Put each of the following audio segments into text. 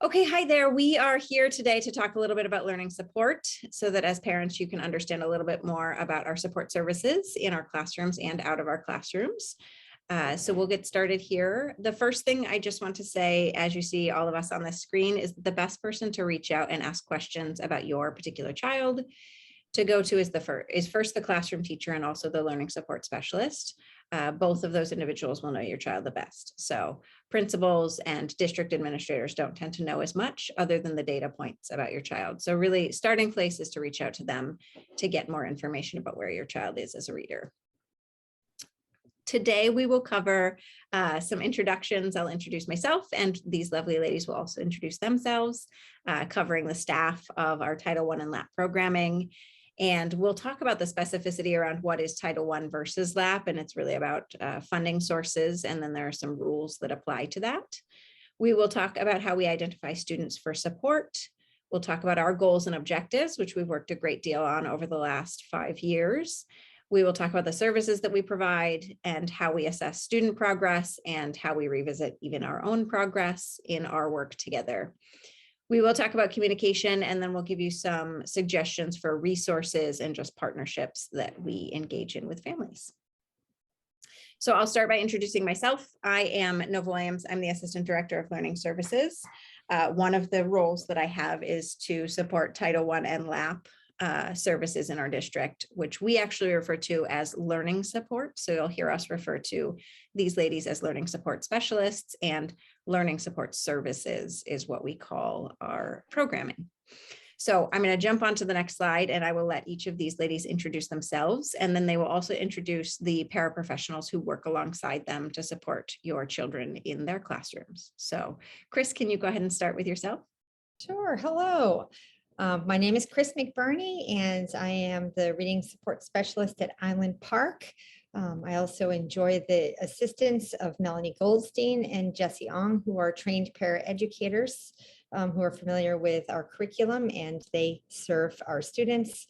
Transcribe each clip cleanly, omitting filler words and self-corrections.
Okay, hi there. We are here today to talk a little bit about learning support so that as parents, you can understand a little bit more about our support services in our classrooms and out of our classrooms. So we'll get started here. The first thing I just want to say, as you see all of us on the screen, is the best person to reach out and ask questions about your particular child to go to is first the classroom teacher and also the learning support specialist. Both of those individuals will know your child the best. So principals and district administrators don't tend to know as much other than the data points about your child. So really starting place is to reach out to them to get more information about where your child is as a reader. Today, we will cover some introductions. I'll introduce myself, and these lovely ladies will also introduce themselves, covering the staff of our Title I and LAP programming. And we'll talk about the specificity around what is Title I versus LAP, and it's really about funding sources, and then there are some rules that apply to that. We will talk about how we identify students for support. We'll talk about our goals and objectives, which we've worked a great deal on over the last 5 years. We will talk about the services that we provide and how we assess student progress and how we revisit even our own progress in our work together. We will talk about communication, and then we'll give you some suggestions for resources and just partnerships that we engage in with families. So I'll start by introducing myself. I am Nova Williams. I'm the Assistant Director of Learning Services. One of the roles that I have is to support Title I and LAP services in our district, which we actually refer to as learning support. So you'll hear us refer to these ladies as learning support specialists, and learning support services is what we call our programming. So I'm going to jump onto the next slide, and I will let each of these ladies introduce themselves, and then they will also introduce the paraprofessionals who work alongside them to support your children in their classrooms. So Chris, can you go ahead and start with yourself? Sure. Hello. My name is Chris McBurney, and I am the Reading Support Specialist at Island Park. I also enjoy the assistance of Melanie Goldstein and Jessie Ong, who are trained paraeducators who are familiar with our curriculum, and they serve our students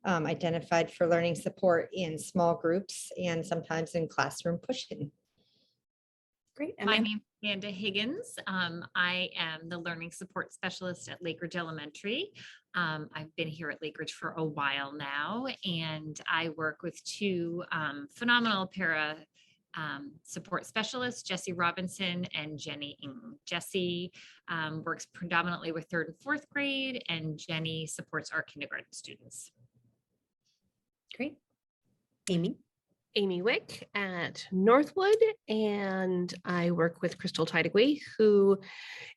identified for learning support in small groups and sometimes in classroom push-in. Great. My name is Amanda Higgins. I am the learning support specialist at Lakeridge Elementary. I've been here at Lakeridge for a while now, and I work with two phenomenal para support specialists, Jessie Robinson and Jenny Ng. Jessie works predominantly with 3rd and 4th grade, and Jenny supports our kindergarten students. Great. Amy? Amy Wick at Northwood, and I work with Crystal Tidegway, who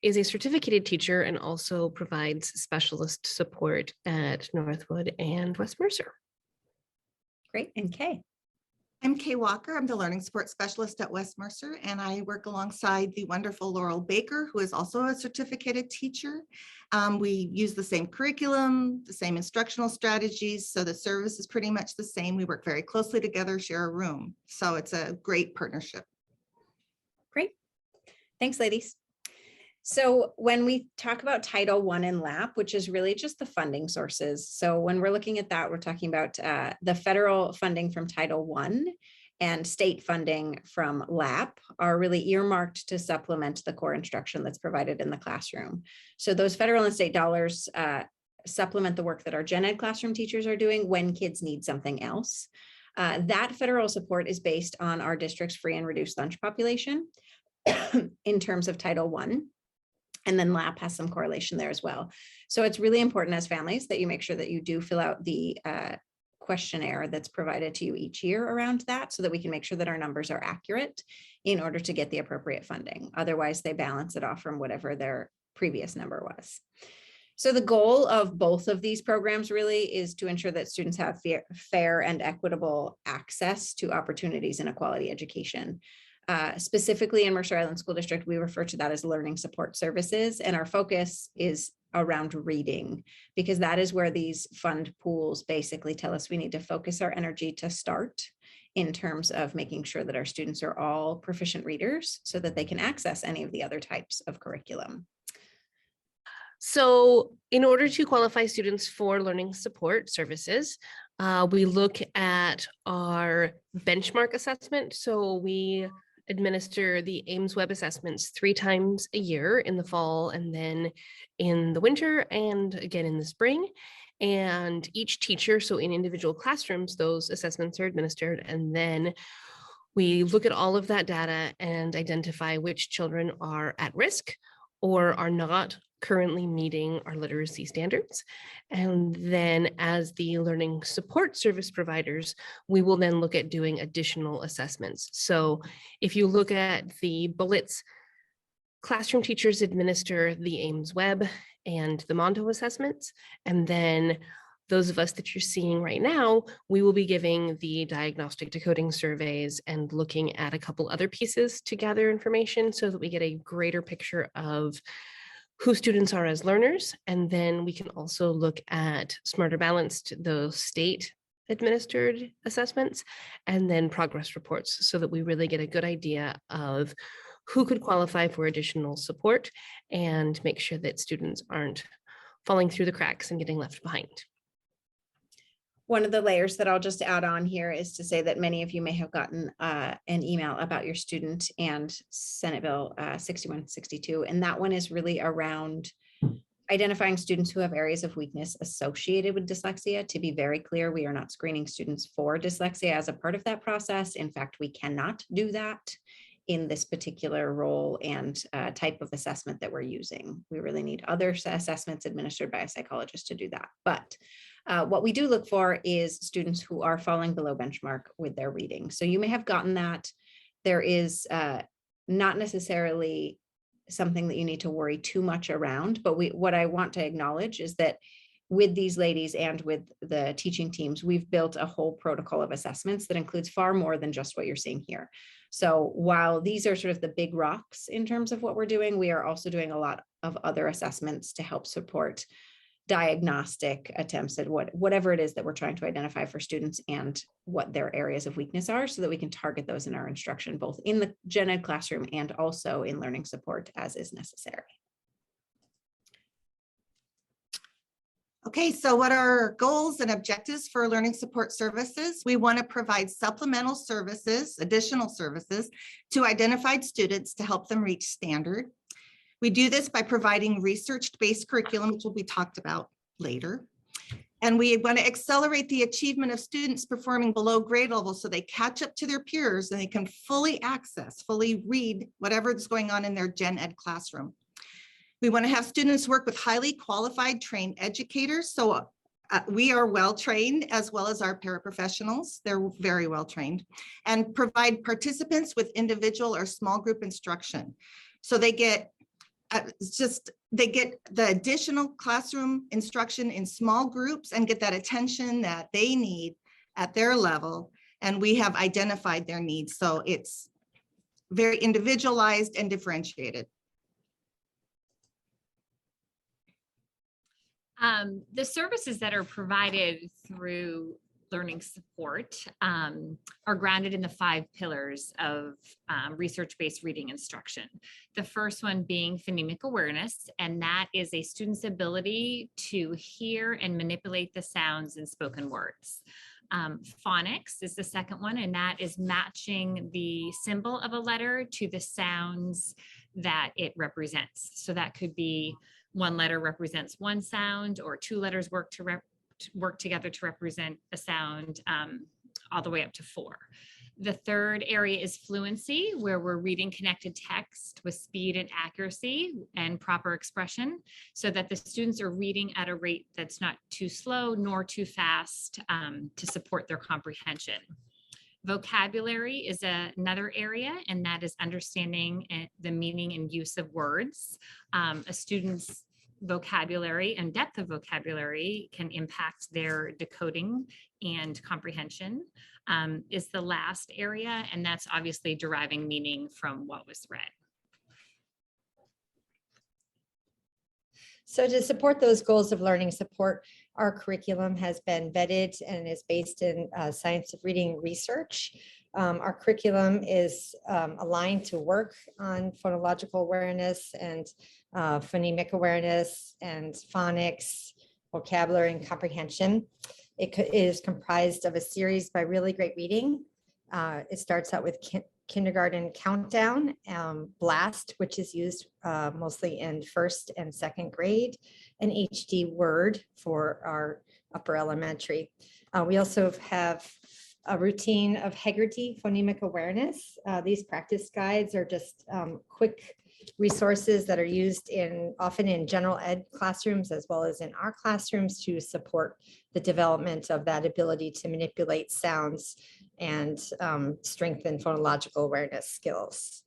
is a certificated teacher and also provides specialist support at Northwood and West Mercer. Great. And Kay? I'm Kay Walker. I'm the learning support specialist at West Mercer, and I work alongside the wonderful Laurel Baker, who is also a certificated teacher. We use the same curriculum, the same instructional strategies, so the service is pretty much the same. We work very closely together, share a room, so it's a great partnership. Great. Thanks, ladies. So when we talk about Title I and LAP, which is really just the funding sources. So when we're looking at that, we're talking about the federal funding from Title I and state funding from LAP are really earmarked to supplement the core instruction that's provided in the classroom. So those federal and state dollars supplement the work that our gen ed classroom teachers are doing when kids need something else. That federal support is based on our district's free and reduced lunch population in terms of Title I. And then LAP has some correlation there as well. So it's really important as families that you make sure that you do fill out the questionnaire that's provided to you each year around that, so that we can make sure that our numbers are accurate in order to get the appropriate funding. Otherwise, they balance it off from whatever their previous number was. So the goal of both of these programs really is to ensure that students have fair and equitable access to opportunities in a quality education. Specifically in Mercer Island School District, we refer to that as learning support services, and our focus is around reading, because that is where these fund pools basically tell us we need to focus our energy to start in terms of making sure that our students are all proficient readers so that they can access any of the other types of curriculum. So in order to qualify students for learning support services, we look at our benchmark assessment. So we administer the Ames Web assessments 3 times a year, in the fall and then in the winter and again in the spring. And each teacher, so in individual classrooms, those assessments are administered, and then we look at all of that data and identify which children are at risk or are not currently meeting our literacy standards. And then as the learning support service providers, we will then look at doing additional assessments. So if you look at the bullets, classroom teachers administer the Ames Web and the Mondo assessments, and then those of us that you're seeing right now, we will be giving the diagnostic decoding surveys and looking at a couple other pieces to gather information so that we get a greater picture of who students are as learners. And then we can also look at Smarter Balanced, the state administered assessments, and then progress reports so that we really get a good idea of who could qualify for additional support and make sure that students aren't falling through the cracks and getting left behind. One of the layers that I'll just add on here is to say that many of you may have gotten an email about your student and Senate Bill 6162, and that one is really around identifying students who have areas of weakness associated with dyslexia. To be very clear, we are not screening students for dyslexia as a part of that process. In fact, we cannot do that in this particular role and type of assessment that we're using. We really need other assessments administered by a psychologist to do that. But what we do look for is students who are falling below benchmark with their reading. So you may have gotten that. There is not necessarily something that you need to worry too much around, but what I want to acknowledge is that with these ladies and with the teaching teams, we've built a whole protocol of assessments that includes far more than just what you're seeing here. So while these are sort of the big rocks in terms of what we're doing, we are also doing a lot of other assessments to help support diagnostic attempts at whatever it is that we're trying to identify for students and what their areas of weakness are, so that we can target those in our instruction, both in the gen ed classroom and also in learning support as is necessary. Okay, so what are our goals and objectives for learning support services? We want to provide supplemental services, additional services to identified students to help them reach standard. We do this by providing research-based curriculum, which will be talked about later. And we want to accelerate the achievement of students performing below grade level so they catch up to their peers and they can fully read whatever is going on in their gen ed classroom. We want to have students work with highly qualified trained educators. So we are well trained, as well as our paraprofessionals. They're very well trained, and provide participants with individual or small group instruction. So they get the additional classroom instruction in small groups and get that attention that they need at their level. And we have identified their needs. So it's very individualized and differentiated. The services that are provided through learning support are grounded in the 5 pillars of research-based reading instruction. The first one being phonemic awareness, and that is a student's ability to hear and manipulate the sounds in spoken words. Phonics is the second one, and that is matching the symbol of a letter to the sounds that it represents. So that could be one letter represents one sound, or 2 letters work together to represent a sound, all the way up to 4. The third area is fluency, where we're reading connected text with speed and accuracy and proper expression, so that the students are reading at a rate that's not too slow nor too fast to support their comprehension. Vocabulary is another area, and that is understanding the meaning and use of words. A student's vocabulary and depth of vocabulary can impact their decoding and comprehension is the last area, and that's obviously deriving meaning from what was read. So to support those goals of learning support, our curriculum has been vetted and is based in science of reading research. Our curriculum is aligned to work on phonological awareness and phonemic awareness and phonics, vocabulary, and comprehension. It is comprised of a series by Really Great Reading. It starts out with kindergarten countdown, blast, which is used mostly in first and second grade, and HD word for our upper elementary. We also have a routine of Heggerty phonemic awareness. These practice guides are just quick resources that are used often in general ed classrooms as well as in our classrooms to support the development of that ability to manipulate sounds and strengthen phonological awareness skills.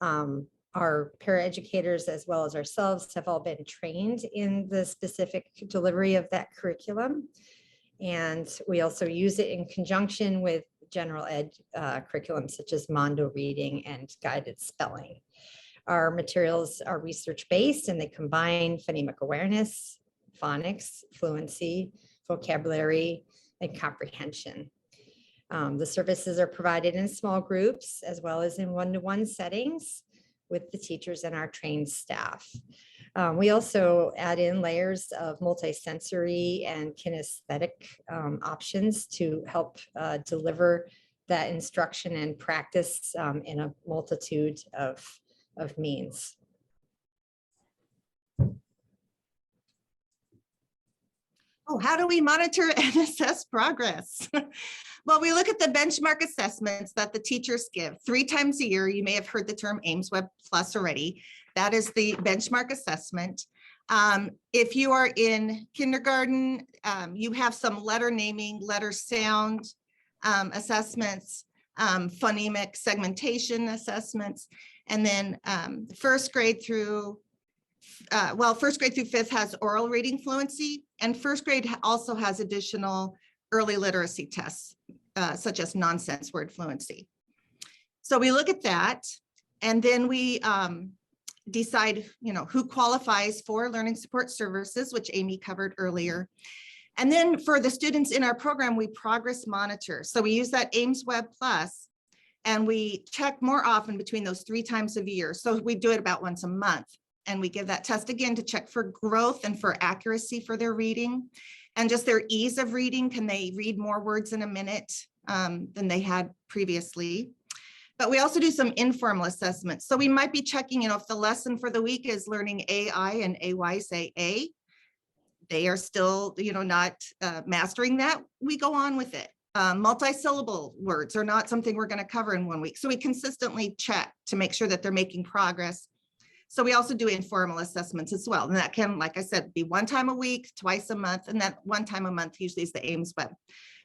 Our paraeducators as well as ourselves have all been trained in the specific delivery of that curriculum. And we also use it in conjunction with general ed curriculum such as Mondo reading and guided spelling. Our materials are research-based and they combine phonemic awareness, phonics, fluency, vocabulary, and comprehension. The services are provided in small groups as well as in one-to-one settings with the teachers and our trained staff. We also add in layers of multisensory and kinesthetic options to help deliver that instruction and practice in a multitude of means. Oh, how do we monitor and assess progress? Well, we look at the benchmark assessments that the teachers give 3 times a year. You may have heard the term AIMSweb Plus already. That is the benchmark assessment. If you are in kindergarten, you have some letter naming, letter sound assessments, phonemic segmentation assessments, and then first grade through 5th has oral reading fluency, and first grade also has additional early literacy tests, such as nonsense word fluency. So we look at that, and then we decide, who qualifies for learning support services, which Amy covered earlier. And then for the students in our program, we progress monitor. So we use that AIMSweb Plus, and we check more often between those 3 times a year. So we do it about once a month. And we give that test again to check for growth and for accuracy for their reading and just their ease of reading. Can they read more words in a minute than they had previously? But we also do some informal assessments. So we might be checking, if the lesson for the week is learning AI and AY say A, they are still, not mastering that, we go on with it. Multi-syllable words are not something we're going to cover in 1 week. So we consistently check to make sure that they're making progress. So we also do informal assessments as well. And that can, like I said, be 1 time a week, twice a month, and that 1 time a month usually is the AIMSweb.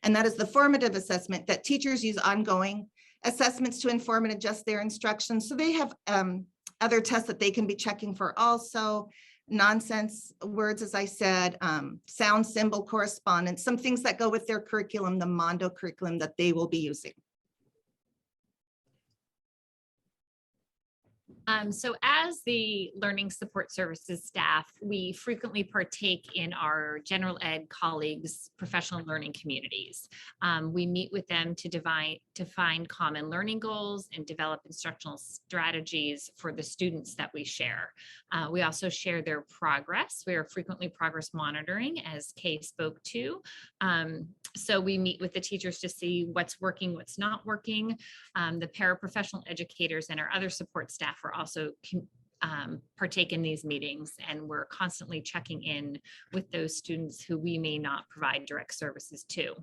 And that is the formative assessment that teachers use ongoing assessments to inform and adjust their instruction. So they have other tests that they can be checking for also. Nonsense words, as I said, sound symbol correspondence, some things that go with their curriculum, the Mondo curriculum that they will be using. So as the learning support services staff, we frequently partake in our general ed colleagues' professional learning communities. We meet with them to define common learning goals and develop instructional strategies for the students that we share. We also share their progress. We are frequently progress monitoring, as Kay spoke to. So we meet with the teachers to see what's working, what's not working. The paraprofessional educators and our other support staff are also partake in these meetings, and we're constantly checking in with those students who we may not provide direct services to.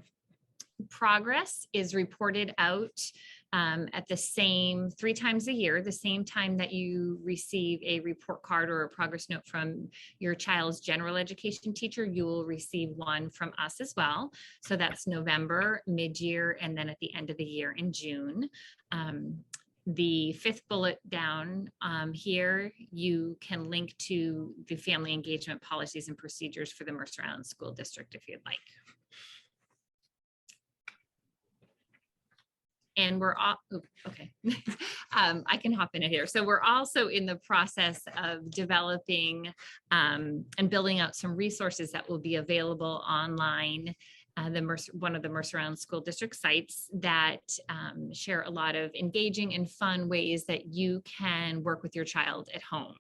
Progress is reported out at the same 3 times a year, the same time that you receive a report card or a progress note from your child's general education teacher, you will receive one from us as well. So that's November, mid-year, and then at the end of the year in June. The 5th bullet down here, you can link to the family engagement policies and procedures for the Mercer Island School District if you'd like. And we're all, okay, I can hop in here. So we're also in the process of developing and building out some resources that will be available online. One of the Mercer Island School District sites that share a lot of engaging and fun ways that you can work with your child at home.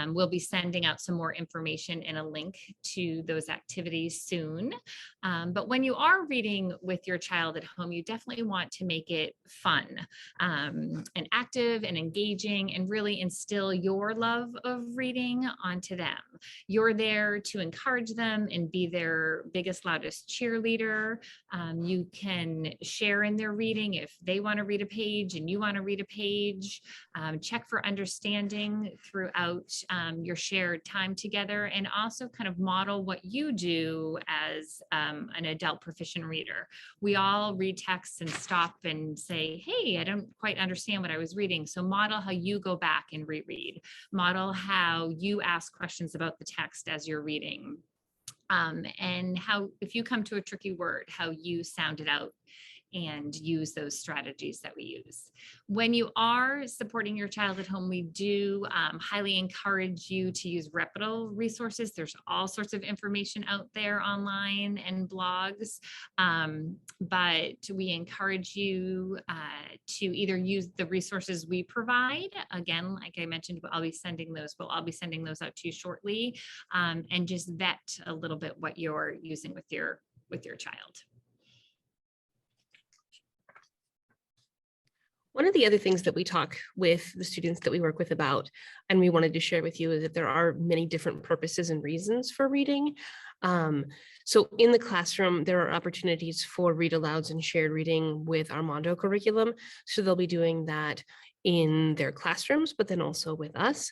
We'll be sending out some more information and a link to those activities soon. But when you are reading with your child at home, you definitely want to make it fun and active and engaging, and really instill your love of reading onto them. You're there to encourage them and be their biggest, loudest cheerleader. You can share in their reading if they want to read a page and you want to read a page. Check for understanding throughout your shared time together, and also kind of model what you do as an adult proficient reader. We all read texts and stop and say, hey, I don't quite understand what I was reading. So model how you go back and reread. Model how you ask questions about the text as you're reading. And how, if you come to a tricky word, how you sound it out and use those strategies that we use. When you are supporting your child at home, we do highly encourage you to use reputable resources. There's all sorts of information out there online and blogs, but we encourage you to either use the resources we provide. Again, like I mentioned, we'll all be sending those out to you shortly, and just vet a little bit what you're using with your child. One of the other things that we talk with the students that we work with about, and we wanted to share with you, is that there are many different purposes and reasons for reading. So in the classroom, there are opportunities for read alouds and shared reading with our Mondo curriculum. So they'll be doing that in their classrooms, but then also with us.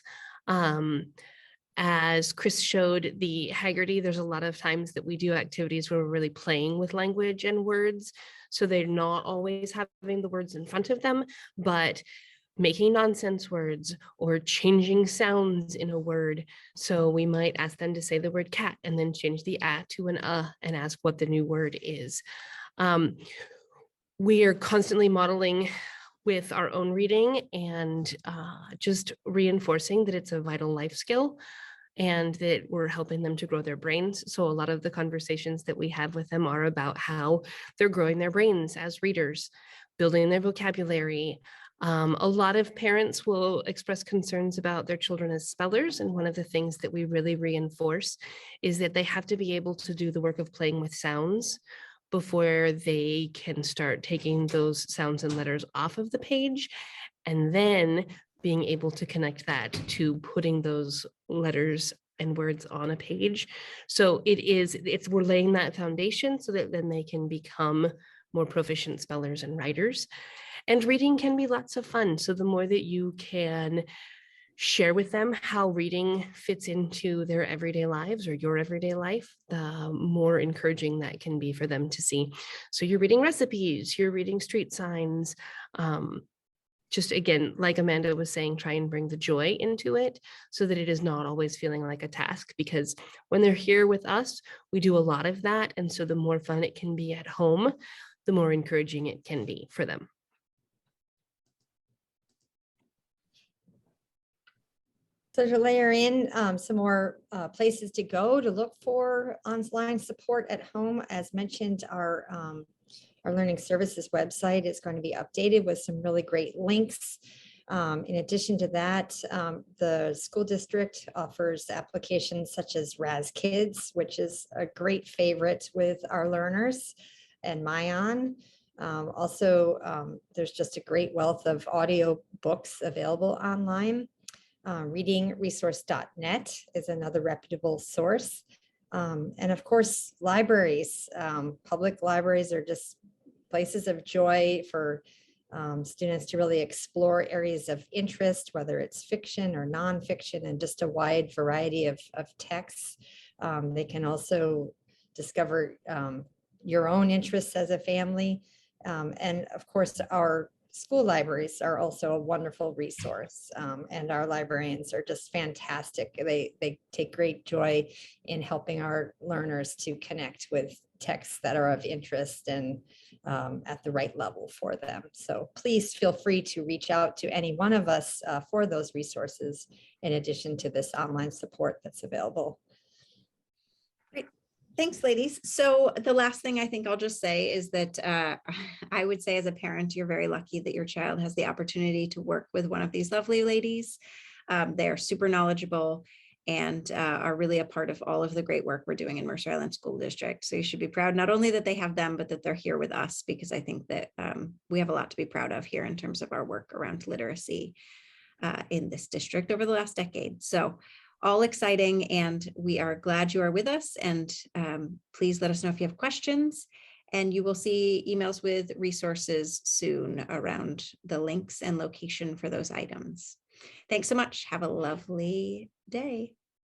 As Chris showed the Haggerty, there's a lot of times that we do activities where we're really playing with language and words. So they're not always having the words in front of them, but making nonsense words or changing sounds in a word. So we might ask them to say the word cat and then change the a to an and ask what the new word is. We are constantly modeling with our own reading and just reinforcing that it's a vital life skill and that we're helping them to grow their brains. So a lot of the conversations that we have with them are about how they're growing their brains as readers, building their vocabulary. A lot of parents will express concerns about their children as spellers. And one of the things that we really reinforce is that they have to be able to do the work of playing with sounds before they can start taking those sounds and letters off of the page, and then being able to connect that to putting those letters and words on a page. So we're laying that foundation so that then they can become more proficient spellers and writers. And reading can be lots of fun. So the more that you can share with them how reading fits into their everyday lives or your everyday life, the more encouraging that can be for them to see. So you're reading recipes, you're reading street signs, just again, like Amanda was saying, try and bring the joy into it so that it is not always feeling like a task, because when they're here with us, we do a lot of that. And so the more fun it can be at home, the more encouraging it can be for them. So to layer in some more places to go to look for online support at home, as mentioned, our Learning Services website is going to be updated with some really great links. In addition to that, the school district offers applications such as ResearchBased, which is a great favorite with our learners, and Mayan. Also, there's just a great wealth of audio books available online. Readingresource.net is another reputable source. And of course, libraries. Public libraries are just places of joy for students to really explore areas of interest, whether it's fiction or nonfiction, and just a wide variety of texts. They can also discover your own interests as a family. And of course, our school libraries are also a wonderful resource, and our librarians are just fantastic. They take great joy in helping our learners to connect with texts that are of interest and at the right level for them. So please feel free to reach out to any one of us for those resources, in addition to this online support that's available. Thanks, ladies. So the last thing I think I'll just say is that I would say as a parent, you're very lucky that your child has the opportunity to work with one of these lovely ladies. They're super knowledgeable and are really a part of all of the great work we're doing in Mercer Island School District. So you should be proud not only that they have them, but that they're here with us, because I think that we have a lot to be proud of here in terms of our work around literacy in this district over the last decade. So all exciting, and we are glad you are with us. And please let us know if you have questions, and you will see emails with resources soon around the links and location for those items. Thanks so much. Have a lovely day.